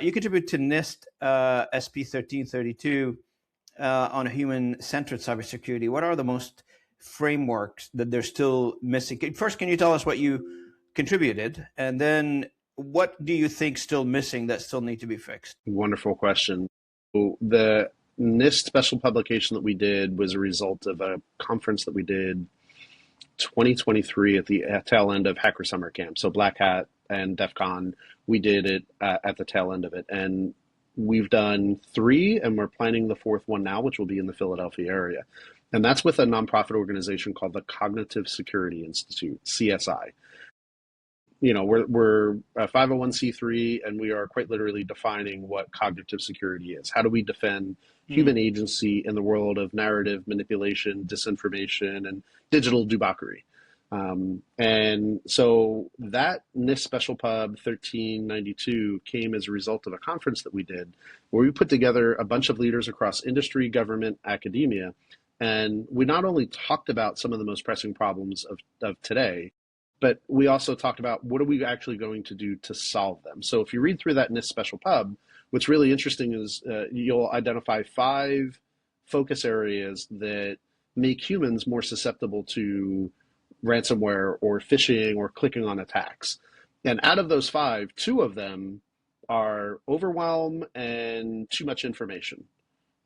You contribute to NIST SP 1332 on human-centered cybersecurity. What are the most frameworks that they're still missing? First, can you tell us what you contributed, and then what do you think still missing that still need to be fixed? Wonderful question. So the NIST special publication that we did was a result of a conference that we did 2023 at the tail end of Hacker Summer Camp. So Black Hat and DEF CON, we did it at the tail end of it. And we've done 3, and we're planning the 4th one now, which will be in the Philadelphia area. And that's with a nonprofit organization called the Cognitive Security Institute, CSI. We're a 501c3, and we are quite literally defining what cognitive security is. How do we defend human agency in the world of narrative manipulation, disinformation, and digital debauchery? And so that NIST Special Pub 1392 came as a result of a conference that we did, where we put together a bunch of leaders across industry, government, academia, and we not only talked about some of the most pressing problems of today, but we also talked about what are we actually going to do to solve them. So if you read through that NIST Special Pub, what's really interesting is you'll identify 5 focus areas that make humans more susceptible to ransomware or phishing or clicking on attacks. And out of those 5, 2 of them are overwhelm and too much information.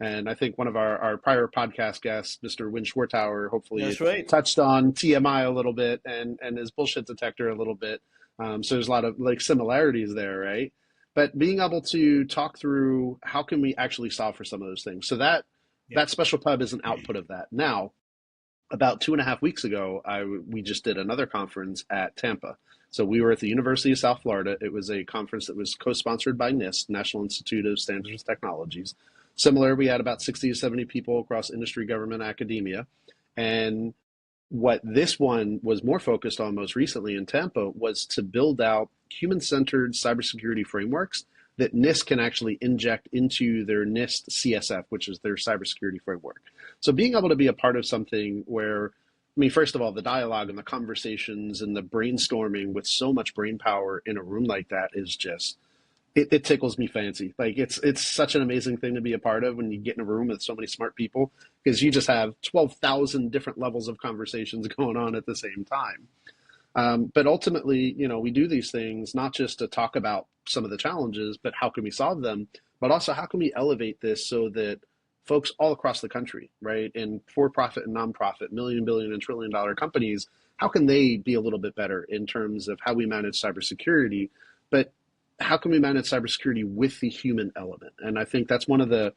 And I think one of our prior podcast guests, Mr. Win Schwartauer, hopefully touched on TMI a little bit and his bullshit detector a little bit. So there's a lot of similarities there, right? But being able to talk through how can we actually solve for some of those things. So that special pub is an output of that. Now, about 2.5 weeks ago, we just did another conference at Tampa. So we were at the University of South Florida. It was a conference that was co-sponsored by NIST, National Institute of Standards and Technologies. Similar, we had about 60 to 70 people across industry, government, academia. And what this one was more focused on most recently in Tampa was to build out human-centered cybersecurity frameworks that NIST can actually inject into their NIST CSF, which is their cybersecurity framework. So being able to be a part of something where, first of all, the dialogue and the conversations and the brainstorming with so much brain power in a room like that is just, it tickles me fancy. It's such an amazing thing to be a part of when you get in a room with so many smart people, because you just have 12,000 different levels of conversations going on at the same time. But ultimately, we do these things not just to talk about some of the challenges, but how can we solve them, but also how can we elevate this so that folks all across the country, right, in for-profit and nonprofit, million, billion, and trillion-dollar companies, how can they be a little bit better in terms of how we manage cybersecurity, but how can we manage cybersecurity with the human element? And I think that's one of the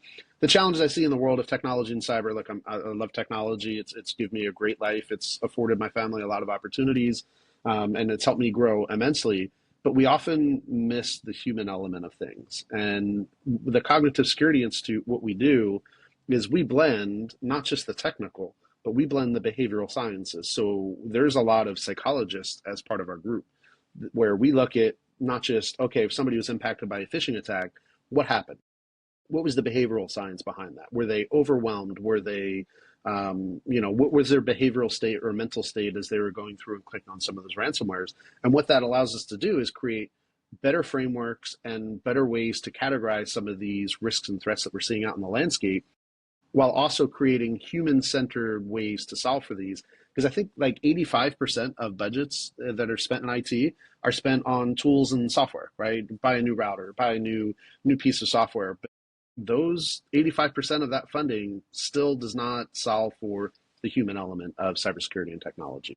challenges I see in the world of technology and cyber. Look, I love technology. It's given me a great life. It's afforded my family a lot of opportunities, and it's helped me grow immensely. But we often miss the human element of things. And the Cognitive Security Institute, what we do is we blend not just the technical, but we blend the behavioral sciences. So there's a lot of psychologists as part of our group, where we look at not just, okay, if somebody was impacted by a phishing attack, what happened? What was the behavioral science behind that? Were they overwhelmed? Were they, what was their behavioral state or mental state as they were going through and clicking on some of those ransomwares? And what that allows us to do is create better frameworks and better ways to categorize some of these risks and threats that we're seeing out in the landscape, while also creating human-centered ways to solve for these. Because I think 85% of budgets that are spent in IT are spent on tools and software, right? Buy a new router, buy a new piece of software. But those 85% of that funding still does not solve for the human element of cybersecurity and technology.